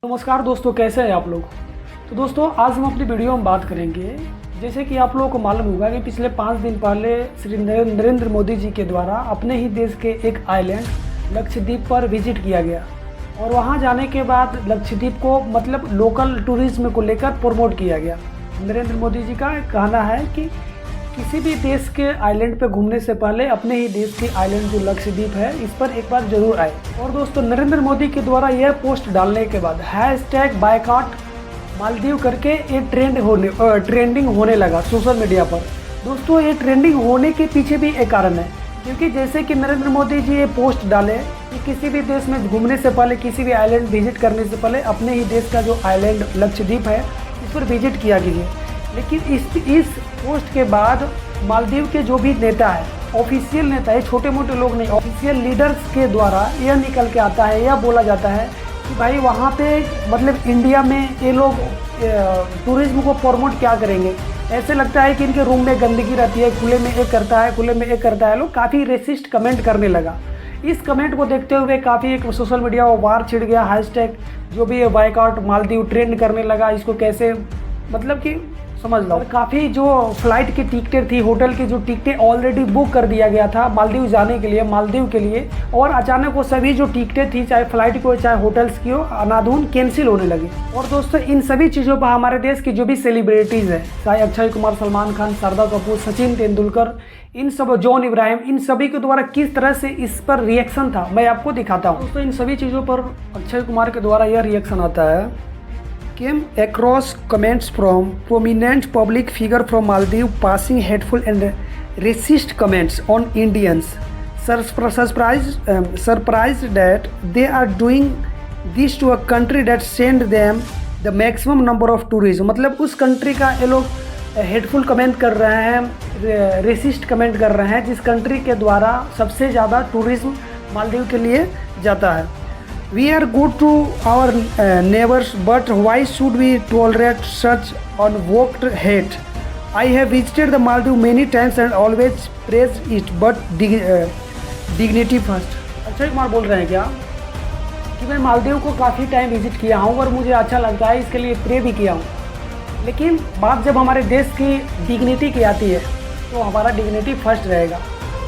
नमस्कार दोस्तों, कैसे हैं आप लोग। तो दोस्तों आज हम अपनी वीडियो में बात करेंगे। जैसे कि आप लोगों को मालूम होगा कि पिछले 5 दिन पहले श्री नरेंद्र मोदी जी के द्वारा अपने ही देश के एक आइलैंड लक्षद्वीप पर विजिट किया गया और वहां जाने के बाद लक्षद्वीप को मतलब लोकल टूरिज्म को लेकर प्रमोट किया गया। नरेंद्र मोदी जी का कहना है कि किसी भी देश के आइलैंड पे घूमने से पहले अपने ही देश के आइलैंड जो लक्षद्वीप है इस पर एक बार जरूर आए। और दोस्तों नरेंद्र मोदी के द्वारा यह पोस्ट डालने के बाद #बायकॉट मालदीव करके ये ट्रेंडिंग होने लगा सोशल मीडिया पर। दोस्तों ये ट्रेंडिंग होने के पीछे भी एक कारण है, क्योंकि जैसे कि नरेंद्र मोदी जी ये पोस्ट डाले कि किसी भी देश में घूमने से पहले, किसी भी आइलैंड विजिट करने से पहले अपने ही देश का जो आइलैंड लक्षद्वीप है इस पर विजिट किया कीजिए। लेकिन इस पोस्ट के बाद मालदीव के जो भी नेता है, ऑफिशियल नेता है, छोटे मोटे लोग नहीं, ऑफिशियल लीडर्स के द्वारा यह निकल के आता है, यह बोला जाता है कि भाई वहाँ पे मतलब इंडिया में ये लोग टूरिज्म को प्रमोट क्या करेंगे। ऐसे लगता है कि इनके रूम में गंदगी रहती है, खुले में एक करता है, खुले में एक करता है। लोग काफ़ी रेसिस्ट कमेंट करने लगा। इस कमेंट को देखते हुए काफ़ी एक सोशल मीडिया में वार छिड़ गया। हैशटैग जो भी बायकॉट मालदीव ट्रेंड करने लगा। इसको कैसे मतलब कि समझ लो, काफ़ी जो फ्लाइट की टिकटें थी, होटल की जो टिकटें ऑलरेडी बुक कर दिया गया था मालदीव जाने के लिए, मालदीव के लिए, और अचानक वो सभी जो टिकटें थी, चाहे फ्लाइट की हो चाहे होटल्स की हो, अनाधून कैंसिल होने लगी। और दोस्तों इन सभी चीज़ों पर हमारे देश की जो भी सेलिब्रिटीज़ है, चाहे अक्षय कुमार, सलमान खान, शारदा कपूर, सचिन तेंदुलकर, इन सब, जॉन इब्राहिम, इन सभी के द्वारा किस तरह से इस पर रिएक्शन था मैं आपको दिखाता हूँ। दोस्तों इन सभी चीज़ों पर अक्षय कुमार के द्वारा यह रिएक्शन आता है। Came across comments from prominent public figure from Maldives passing hateful and racist comments on Indians, surprised that they are doing this to a country that send them the maximum number of tourism। मतलब उस country का ये लोग hateful comment कर रहे हैं, racist comment कर रहे हैं, जिस कंट्री के द्वारा सबसे ज़्यादा टूरिज्म मालदीव के लिए जाता है। We are good to our neighbors, but why should we tolerate such unprovoked hate? I have visited the Maldives many times and always praised it, but dignity first। Akshay Kumar बोल रहे हैं क्या कि मैं मालदीव को काफ़ी टाइम विजिट किया हूँ और मुझे अच्छा लगता है, इसके लिए प्रे भी किया हूँ, लेकिन बात जब हमारे देश की डिग्निटी की आती है तो हमारा डिग्निटी फर्स्ट रहेगा।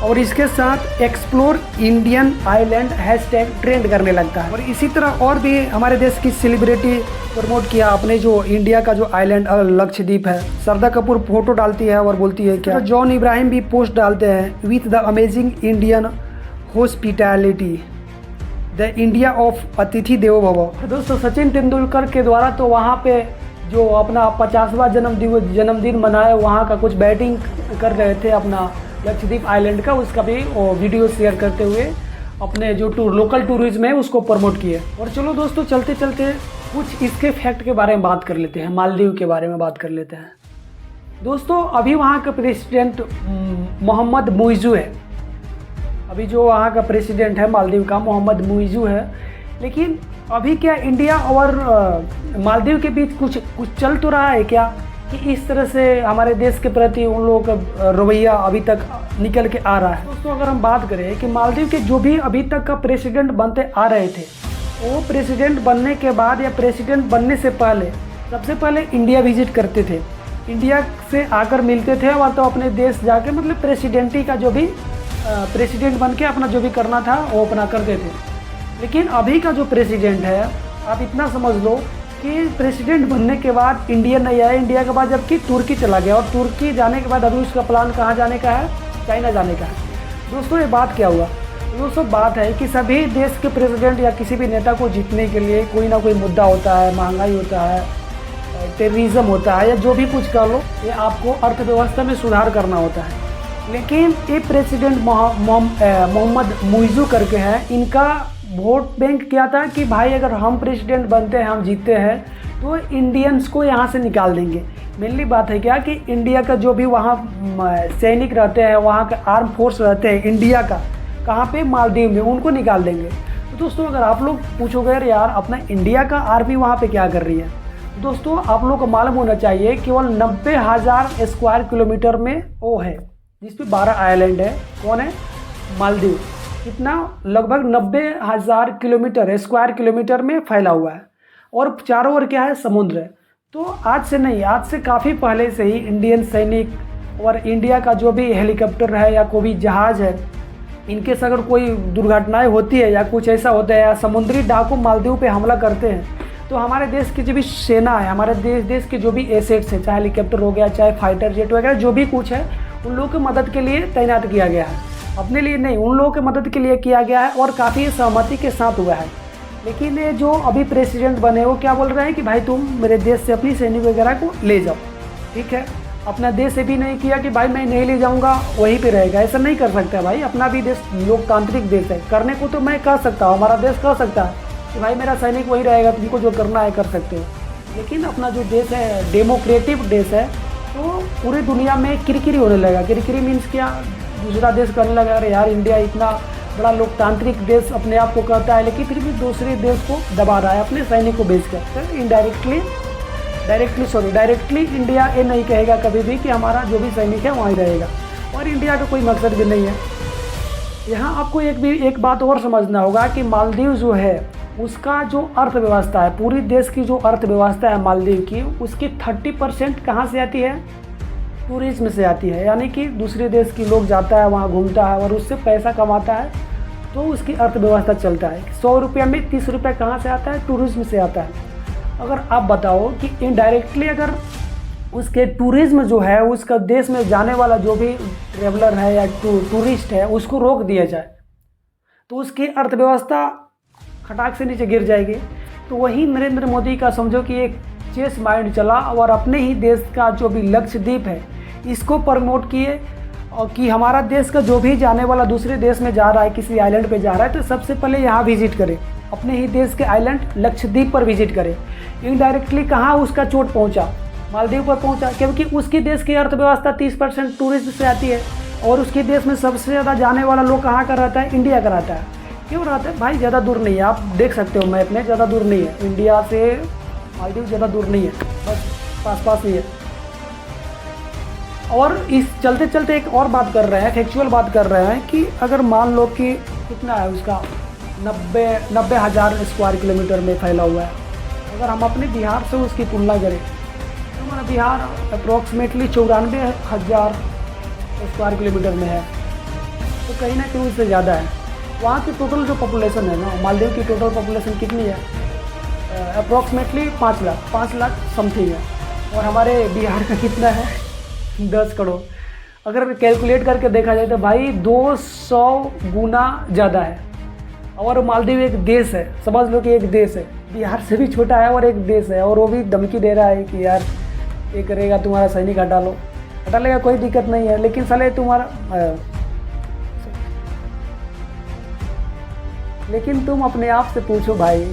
और इसके साथ explore Indian island hashtag trend करने लगता है। और इसी तरह और भी हमारे देश की सेलिब्रिटी प्रमोट किया अपने जो इंडिया का जो आइलैंड लक्षद्वीप है। शारदा कपूर फोटो डालती है और बोलती है क्या, जॉन इब्राहिम भी पोस्ट डालते हैं with the amazing Indian hospitality, the India of अतिथि देवो भव। दोस्तों सचिन तेंदुलकर के द्वारा तो वहाँ पे जो अपना 50वां जन्मदिन मनाए, वहाँ का कुछ बैटिंग कर रहे थे अपना लक्षद्वीप आइलैंड का, उसका भी वीडियो शेयर करते हुए अपने जो लोकल टूरिज्म है उसको प्रमोट किए। और चलो दोस्तों चलते चलते कुछ इसके फैक्ट के बारे में बात कर लेते हैं, मालदीव के बारे में बात कर लेते हैं। दोस्तों अभी वहाँ का प्रेसिडेंट मोहम्मद मुइज़ू है। अभी जो वहाँ का प्रेसिडेंट है मालदीव का मोहम्मद मुइज़ू है। लेकिन अभी क्या इंडिया और मालदीव के बीच कुछ चल तो रहा है क्या कि इस तरह से हमारे देश के प्रति उन लोगों का रवैया अभी तक निकल के आ रहा है। दोस्तों अगर हम बात करें कि मालदीव के जो भी अभी तक का प्रेसिडेंट बनते आ रहे थे, वो प्रेसिडेंट बनने के बाद या प्रेसिडेंट बनने से पहले सबसे पहले इंडिया विजिट करते थे, इंडिया से आकर मिलते थे और तो अपने देश जाके मतलब प्रेसिडेंटी का जो भी प्रेसिडेंट बन के अपना जो भी करना था वो अपना करते थे। लेकिन अभी का जो प्रेसिडेंट है, आप इतना समझ लो कि प्रेसिडेंट बनने के बाद इंडिया नहीं आया, इंडिया के बाद जबकि तुर्की चला गया, और तुर्की जाने के बाद अभी उसका प्लान कहाँ जाने का है, चाइना जाने का है। दोस्तों ये बात क्या हुआ, दोस्तों बात है कि सभी देश के प्रेसिडेंट या किसी भी नेता को जीतने के लिए कोई ना कोई मुद्दा होता है, महंगाई होता है, टेररिज्म होता है, या जो भी कुछ कर लो, ये आपको अर्थव्यवस्था में सुधार करना होता है। लेकिन ये प्रेसिडेंट मोहम्मद मुइज़ू करके हैं, इनका वोट बैंक क्या था कि भाई अगर हम प्रेसिडेंट बनते हैं, हम जीतते हैं तो इंडियंस को यहाँ से निकाल देंगे। मेनली बात है क्या कि इंडिया का जो भी वहाँ सैनिक रहते हैं, वहाँ का आर्म फोर्स रहते हैं इंडिया का, कहाँ पे, मालदीव में, उनको निकाल देंगे। तो दोस्तों अगर आप लोग पूछोगे यार अपना इंडिया का आर्मी वहाँ पे क्या कर रही है, दोस्तों आप लोग को मालूम होना चाहिए केवल 90,000 स्क्वायर किलोमीटर में वो है, जिसपे 12 आइलैंड है। कौन है, मालदीव। कितना, लगभग 90,000 किलोमीटर स्क्वायर किलोमीटर में फैला हुआ है। और चारों ओर क्या है, समुद्र है। तो आज से नहीं, आज से काफ़ी पहले से ही इंडियन सैनिक और इंडिया का जो भी हेलीकॉप्टर है या कोई भी जहाज़ है, इनके से अगर कोई दुर्घटनाएं होती है या कुछ ऐसा होता है या समुद्री डाकू मालदीव पे हमला करते हैं, तो हमारे देश की जो भी सेना है, हमारे देश के जो भी एसेट्स है, चाहे हेलीकॉप्टर हो गया, चाहे फाइटर जेट वगैरह जो भी कुछ है, उन लोगों की मदद के लिए तैनात किया गया है। अपने लिए नहीं, उन लोगों की मदद के लिए किया गया है और काफ़ी सहमति के साथ हुआ है। लेकिन ये जो अभी प्रेसिडेंट बने वो क्या बोल रहे हैं कि भाई तुम मेरे देश से अपनी सैनिक वगैरह को ले जाओ। ठीक है, अपना देश से भी नहीं किया कि भाई मैं नहीं ले जाऊंगा, वहीं पे रहेगा, ऐसा नहीं कर सकता भाई। अपना भी देश लोकतांत्रिक देश है, करने को तो मैं कह सकता हूँ, हमारा देश कह सकता है कि भाई मेरा सैनिक वहीं रहेगा, तुमको जो करना है कर सकते हो। लेकिन अपना जो देश है डेमोक्रेटिक देश है, तो पूरी दुनिया में किरकिरी होने लगा। किरकिरी मीन्स क्या, दूसरा देश करने लगा अरे यार इंडिया इतना बड़ा लोकतांत्रिक देश अपने आप को कहता है, लेकिन फिर भी दूसरे देश को दबा रहा है अपने सैनिक को भेज कर। तो डायरेक्टली इंडिया ये नहीं कहेगा कभी भी कि हमारा जो भी सैनिक है वहीं रहेगा, और इंडिया का कोई मकसद भी नहीं है। यहाँ आपको एक बात और समझना होगा कि मालदीव जो है उसका जो अर्थव्यवस्था है, पूरी देश की जो अर्थव्यवस्था है मालदीव की, उसकी 30% कहाँ से आती है, टूरिज्म से आती है। यानी कि दूसरे देश की लोग जाता है वहाँ घूमता है और उससे पैसा कमाता है, तो उसकी अर्थव्यवस्था चलता है। 100 रुपये में 30 रुपये कहाँ से आता है, टूरिज्म से आता है। अगर आप बताओ कि इनडायरेक्टली अगर उसके टूरिज्म जो है, उसका देश में जाने वाला जो भी ट्रेवलर है या टूरिस्ट है, उसको रोक दिया जाए, तो उसकी अर्थव्यवस्था खटाक से नीचे गिर जाएगी। तो वही नरेंद्र मोदी का समझो कि एक चेस माइंड चला और अपने ही देश का जो भी लक्षद्वीप है इसको प्रमोट किए, और कि हमारा देश का जो भी जाने वाला दूसरे देश में जा रहा है, किसी आइलैंड पे जा रहा है, तो सबसे पहले यहाँ विजिट करे, अपने ही देश के आइलैंड लक्षद्वीप पर विजिट करे। इनडायरेक्टली कहाँ उसका चोट पहुँचा, मालदीव पर पहुँचा, क्योंकि उसकी देश की अर्थव्यवस्था 30% टूरिस्ट से आती है, और उसके देश में सबसे ज़्यादा जाने वाला लोग कहाँ का रहता है, इंडिया का रहता है। क्यों रहता है भाई, ज़्यादा दूर नहीं है, आप देख सकते हो मैप में, ज़्यादा दूर नहीं है, इंडिया से मालदीव ज़्यादा दूर नहीं है, बस पास ही है। और इस चलते चलते एक और बात कर रहे हैं, फैक्चुअल बात कर रहे हैं कि अगर मान लो कि कितना है उसका 90,000 स्क्वायर किलोमीटर में फैला हुआ है। अगर हम अपने बिहार से उसकी तुलना करें तो हमारा बिहार अप्रॉक्सीमेटली 94,000 स्क्वायर किलोमीटर में है, तो कहीं ना कहीं उससे ज़्यादा है। वहाँ की टोटल जो पॉपुलेशन है ना, मालदीव की टोटल पॉपुलेशन कितनी है, अप्रॉक्सीमेटली 5 लाख समथिंग है, और हमारे बिहार का कितना है 10 करोड़। अगर कैलकुलेट करके देखा जाए तो भाई 200 गुना ज़्यादा है। और मालदीव एक देश है, समझ लो कि एक देश है, बिहार से भी छोटा है और एक देश है, और वो भी धमकी दे रहा है कि यार ये करेगा तुम्हारा सैनिक हटा लो, हटा लेगा कोई दिक्कत नहीं है, लेकिन साले लेकिन तुम अपने आप से पूछो भाई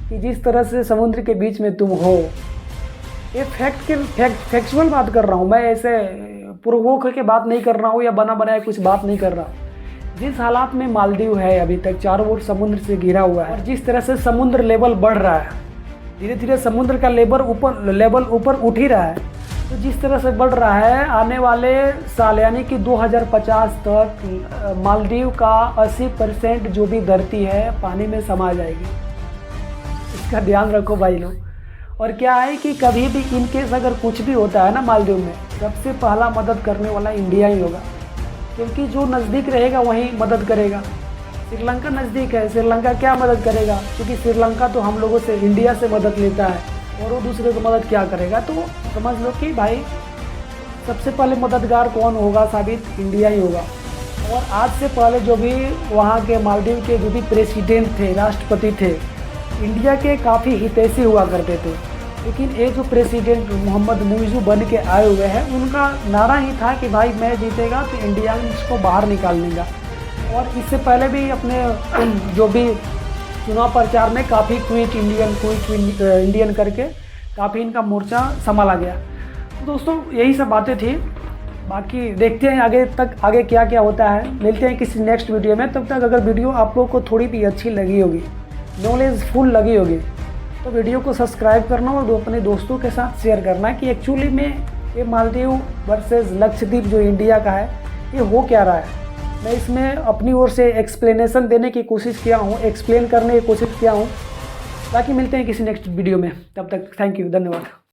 कि जिस तरह से समुद्र के बीच में तुम हो, ये फैक्चुअल बात कर रहा हूँ मैं, ऐसे पूर्वोक्त के बात नहीं कर रहा हूँ या बना बनाया कुछ बात नहीं कर रहा हूँ। जिस हालात में मालदीव है अभी तक, चारों ओर समुद्र से घिरा हुआ है, और जिस तरह से समुद्र लेवल बढ़ रहा है, धीरे धीरे समुद्र का लेवल ऊपर उठ ही रहा है, तो जिस तरह से बढ़ रहा है, आने वाले साल यानी कि 2050 तक मालदीव का 80% जो भी धरती है पानी में समा जाएगी। इसका ध्यान रखो भाई लोग। और क्या है कि कभी भी इनकेस अगर कुछ भी होता है ना मालदीव में, सबसे पहला मदद करने वाला इंडिया ही होगा, क्योंकि जो नज़दीक रहेगा वहीं मदद करेगा। श्रीलंका नज़दीक है, श्रीलंका क्या मदद करेगा, क्योंकि श्रीलंका तो हम लोगों से, इंडिया से मदद लेता है, और वो दूसरे को मदद क्या करेगा। तो समझ लो कि भाई सबसे पहले मददगार कौन होगा, साबित इंडिया ही होगा। और आज से पहले जो भी वहाँ के मालदीव के जो भी प्रेसिडेंट थे, राष्ट्रपति थे, इंडिया के काफ़ी हितैषी हुआ करते थे, लेकिन ये जो प्रेसिडेंट मोहम्मद मुइज़ू बन के आए हुए हैं, उनका नारा ही था कि भाई मैं जीतेगा तो इंडिया इसको बाहर निकाल देगा। और इससे पहले भी अपने जो भी चुनाव प्रचार में काफ़ी क्विट इंडियन करके काफ़ी इनका मोर्चा संभाला गया। तो दोस्तों यही सब बातें थी, बाकी देखते हैं आगे क्या क्या होता है। मिलते हैं किसी नेक्स्ट वीडियो में। तब तक अगर वीडियो आप लोगों को थोड़ी भी अच्छी लगी होगी, नॉलेजफुल लगी होगी, तो वीडियो को सब्सक्राइब करना और अपने दोस्तों के साथ शेयर करना कि एक्चुअली में ये मालदीव वर्सेस लक्षद्वीप जो इंडिया का है, ये हो क्या रहा है। मैं इसमें अपनी ओर से एक्सप्लेनेशन देने की कोशिश किया हूँ, एक्सप्लेन करने की कोशिश किया हूँ, बाकी मिलते हैं किसी नेक्स्ट वीडियो में, तब तक थैंक यू, धन्यवाद।